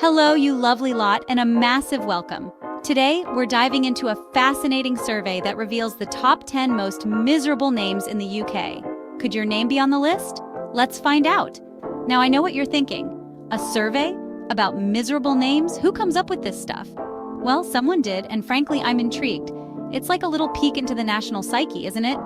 Hello, you lovely lot, and a massive welcome. Today, we're diving into a fascinating survey that reveals the top 10 most miserable names in the UK. Could your name be on the list? Let's find out. Now, I know what you're thinking. A survey? About miserable names? Who comes up with this stuff? Well, someone did, and frankly, I'm intrigued. It's like a little peek into the national psyche, isn't it?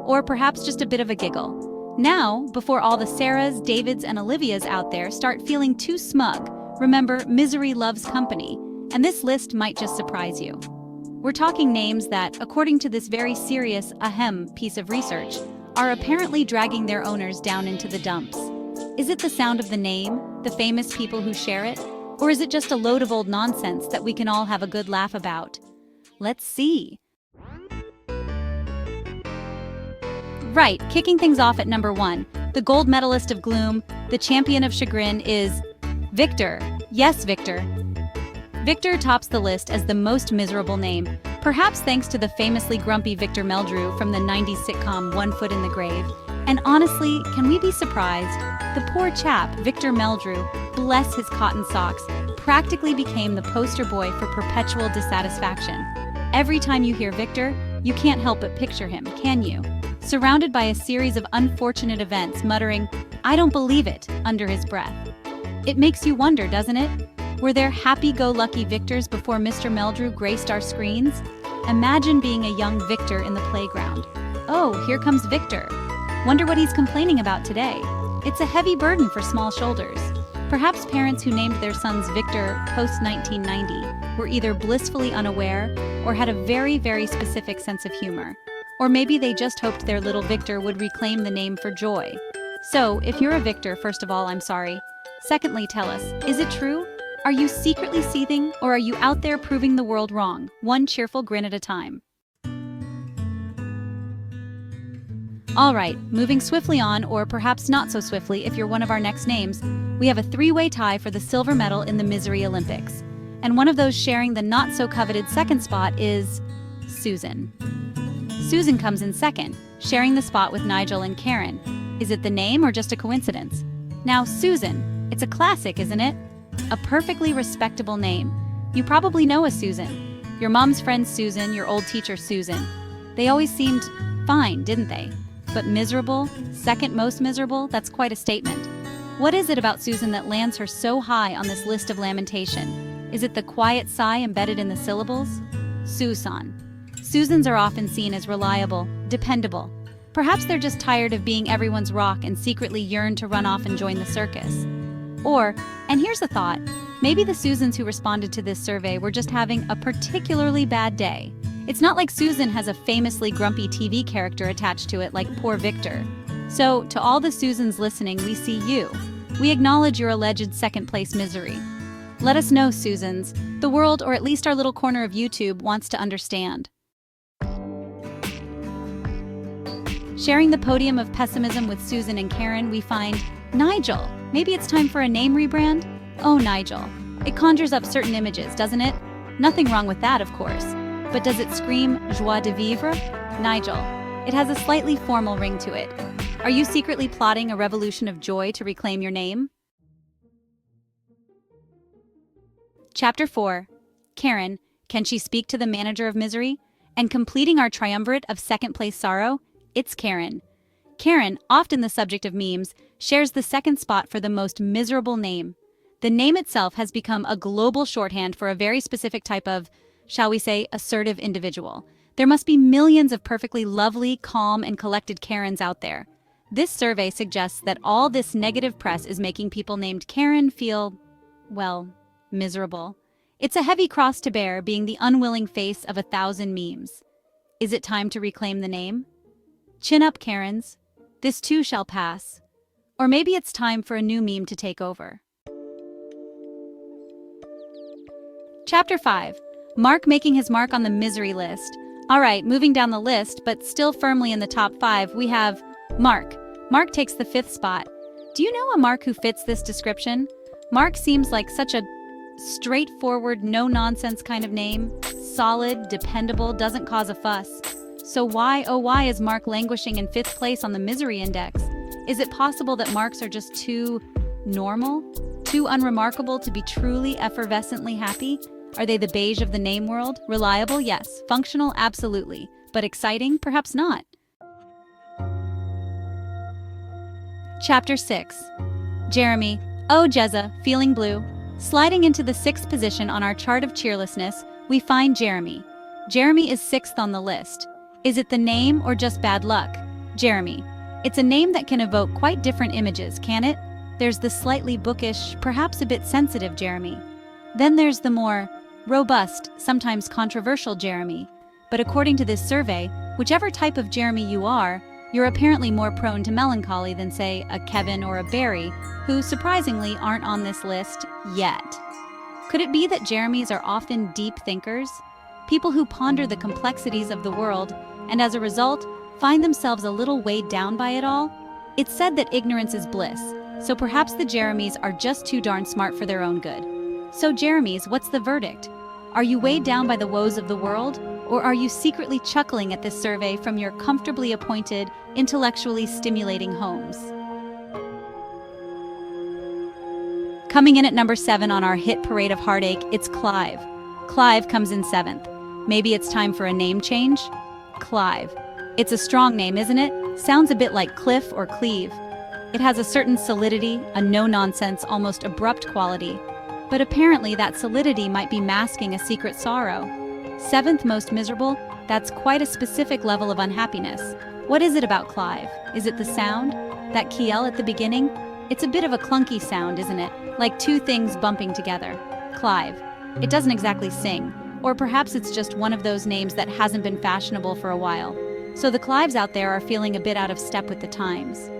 Or perhaps just a bit of a giggle. Now, before all the Sarahs, Davids, and Olivias out there start feeling too smug, remember, misery loves company, and this list might just surprise you. We're talking names that, according to this very serious piece of research, are apparently dragging their owners down into the dumps. Is it the sound of the name, the famous people who share it, or is it just a load of old nonsense that we can all have a good laugh about? Let's see. Right, kicking things off at number 1, the gold medalist of gloom, the champion of chagrin is Victor. Yes, Victor. Victor tops the list as the most miserable name, perhaps thanks to the famously grumpy Victor Meldrew from the 90s sitcom One Foot in the Grave. And honestly, can we be surprised? The poor chap, Victor Meldrew, bless his cotton socks, practically became the poster boy for perpetual dissatisfaction. Every time you hear Victor, you can't help but picture him, can you? Surrounded by a series of unfortunate events, muttering, "I don't believe it," under his breath. It makes you wonder, doesn't it? Were there happy-go-lucky Victors before Mr. Meldrew graced our screens? Imagine being a young Victor in the playground. Oh, here comes Victor. Wonder what he's complaining about today. It's a heavy burden for small shoulders. Perhaps parents who named their sons Victor post-1990 were either blissfully unaware or had a very, very specific sense of humor. Or maybe they just hoped their little Victor would reclaim the name for joy. So, if you're a Victor, first of all, I'm sorry. Secondly, tell us, is it true? Are you secretly seething, or are you out there proving the world wrong, one cheerful grin at a time? All right, moving swiftly on, or perhaps not so swiftly if you're one of our next names, we have a three-way tie for the silver medal in the Misery Olympics. And one of those sharing the not-so-coveted second spot is Susan. Susan comes in second, sharing the spot with Nigel and Karen. Is it the name or just a coincidence? Now, Susan, it's a classic, isn't it? A perfectly respectable name. You probably know a Susan. Your mom's friend Susan, your old teacher Susan. They always seemed fine, didn't they? But miserable, second most miserable, that's quite a statement. What is it about Susan that lands her so high on this list of lamentation? Is it the quiet sigh embedded in the syllables? Susan. Susans are often seen as reliable, dependable. Perhaps they're just tired of being everyone's rock and secretly yearn to run off and join the circus. Or, and here's a thought, maybe the Susans who responded to this survey were just having a particularly bad day. It's not like Susan has a famously grumpy TV character attached to it like poor Victor. So, to all the Susans listening, we see you. We acknowledge your alleged second-place misery. Let us know, Susans. The world, or at least our little corner of YouTube, wants to understand. Sharing the podium of pessimism with Susan and Karen, we find Nigel. Maybe it's time for a name rebrand? Oh, Nigel. It conjures up certain images, doesn't it? Nothing wrong with that, of course. But does it scream joie de vivre? Nigel. It has a slightly formal ring to it. Are you secretly plotting a revolution of joy to reclaim your name? Chapter 4. Karen, can she speak to the manager of misery? And completing our triumvirate of second-place sorrow, it's Karen. Karen, often the subject of memes, shares the second spot for the most miserable name. The name itself has become a global shorthand for a very specific type of, shall we say, assertive individual. There must be millions of perfectly lovely, calm, and collected Karens out there. This survey suggests that all this negative press is making people named Karen feel, well, miserable. It's a heavy cross to bear, being the unwilling face of 1,000 memes. Is it time to reclaim the name? Chin up, Karens. This too shall pass. Or maybe it's time for a new meme to take over. Chapter 5. Mark making his mark on the misery list. All right, moving down the list, but still firmly in the top 5, we have Mark. Mark takes the 5th spot. Do you know a Mark who fits this description? Mark seems like such a straightforward, no-nonsense kind of name. Solid, dependable, doesn't cause a fuss. So why, oh why, is Mark languishing in 5th place on the misery index? Is it possible that Marks are just too Normal? Too unremarkable to be truly effervescently happy? Are they the beige of the name world? Reliable? Yes. Functional? Absolutely. But exciting? Perhaps not. Chapter 6. Jeremy. Oh, Jezza, feeling blue. Sliding into the 6th position on our chart of cheerlessness, we find Jeremy. Jeremy is 6th on the list. Is it the name or just bad luck? Jeremy. It's a name that can evoke quite different images, can it? There's the slightly bookish, perhaps a bit sensitive Jeremy. Then there's the more robust, sometimes controversial Jeremy. But according to this survey, whichever type of Jeremy you are, you're apparently more prone to melancholy than, say, a Kevin or a Barry, who surprisingly aren't on this list yet. Could it be that Jeremys are often deep thinkers? People who ponder the complexities of the world and as a result find themselves a little weighed down by it all? It's said that ignorance is bliss, so perhaps the Jeremys are just too darn smart for their own good. So Jeremys, what's the verdict? Are you weighed down by the woes of the world? Or are you secretly chuckling at this survey from your comfortably appointed, intellectually stimulating homes? Coming in at number 7 on our hit parade of heartache, it's Clive. Clive comes in 7th. Maybe it's time for a name change? Clive. It's a strong name, isn't it? Sounds a bit like Cliff or Cleve. It has a certain solidity, a no-nonsense, almost abrupt quality. But apparently that solidity might be masking a secret sorrow. 7th most miserable? That's quite a specific level of unhappiness. What is it about Clive? Is it the sound? That QL at the beginning? It's a bit of a clunky sound, isn't it? Like two things bumping together. Clive. It doesn't exactly sing. Or perhaps it's just one of those names that hasn't been fashionable for a while. So the Clives out there are feeling a bit out of step with the times.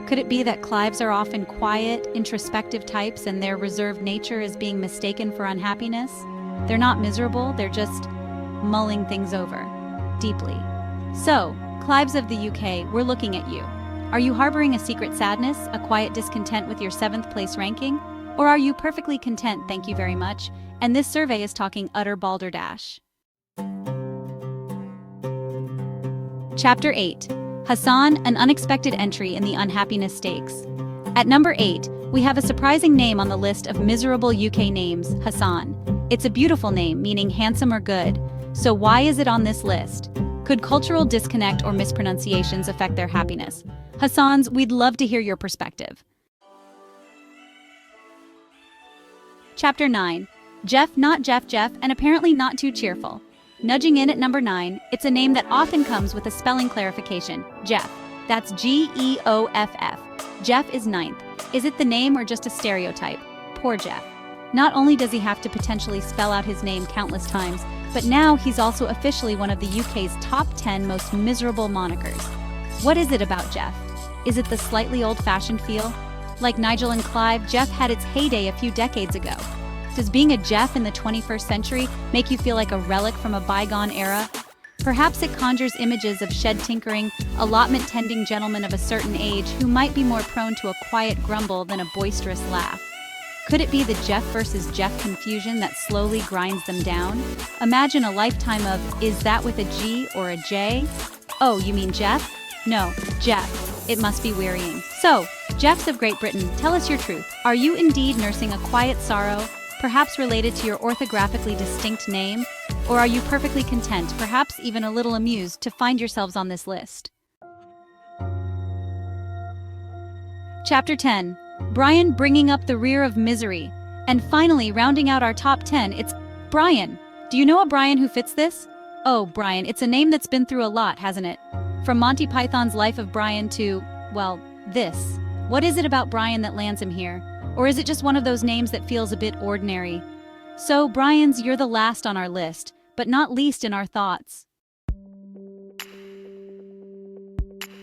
Could it be that Clives are often quiet, introspective types and their reserved nature is being mistaken for unhappiness? They're not miserable, they're just mulling things over, deeply. So, Clives of the UK, we're looking at you. Are you harboring a secret sadness, a quiet discontent with your 7th place ranking? Or are you perfectly content, thank you very much, and this survey is talking utter balderdash? Chapter 8. Hassan, an unexpected entry in the unhappiness stakes. At number 8, we have a surprising name on the list of miserable UK names, Hassan. It's a beautiful name, meaning handsome or good. So why is it on this list? Could cultural disconnect or mispronunciations affect their happiness? Hassans, we'd love to hear your perspective. Chapter 9. Geoff, not Geoff, and apparently not too cheerful. Nudging in at number 9, it's a name that often comes with a spelling clarification, Geoff. That's Geoff. Geoff is 9th. Is it the name or just a stereotype? Poor Geoff. Not only does he have to potentially spell out his name countless times, but now he's also officially one of the UK's top 10 most miserable monikers. What is it about Geoff? Is it the slightly old-fashioned feel? Like Nigel and Clive, Geoff had its heyday a few decades ago. Does being a Geoff in the 21st century make you feel like a relic from a bygone era? Perhaps it conjures images of shed tinkering, allotment-tending gentlemen of a certain age who might be more prone to a quiet grumble than a boisterous laugh. Could it be the Geoff versus Geoff confusion that slowly grinds them down? Imagine a lifetime of, is that with a G or a J? Oh, you mean Geoff? No, Geoff. It must be wearying. So, Geoffs of Great Britain, tell us your truth. Are you indeed nursing a quiet sorrow, perhaps related to your orthographically distinct name? Or are you perfectly content, perhaps even a little amused, to find yourselves on this list? Chapter 10. Brian bringing up the rear of misery. And finally, rounding out our top 10, it's Brian. Do you know a Brian who fits this? Oh, Brian, it's a name that's been through a lot, hasn't it? From Monty Python's Life of Brian to, well, this. What is it about Brian that lands him here? Or is it just one of those names that feels a bit ordinary? So, Brians, you're the last on our list, but not least in our thoughts.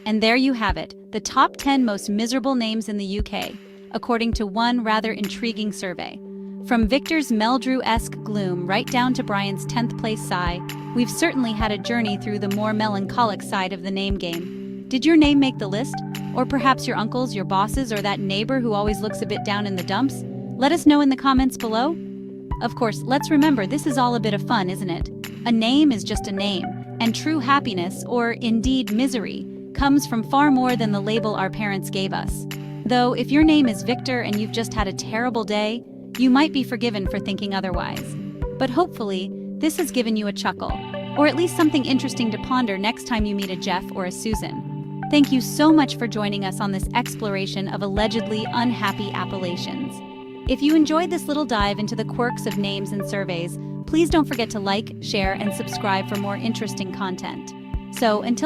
And there you have it, the top 10 most miserable names in the UK, according to one rather intriguing survey. From Victor's Meldrew-esque gloom right down to Brian's 10th place sigh, we've certainly had a journey through the more melancholic side of the name game. Did your name make the list? Or perhaps your uncles, your bosses, or that neighbor who always looks a bit down in the dumps? Let us know in the comments below. Of course, let's remember this is all a bit of fun, isn't it? A name is just a name, and true happiness, or indeed misery, comes from far more than the label our parents gave us. Though, if your name is Victor and you've just had a terrible day, you might be forgiven for thinking otherwise. But hopefully, this has given you a chuckle, or at least something interesting to ponder next time you meet a Geoff or a Susan. Thank you so much for joining us on this exploration of allegedly unhappy appellations. If you enjoyed this little dive into the quirks of names and surveys, please don't forget to like, share, and subscribe for more interesting content. So, until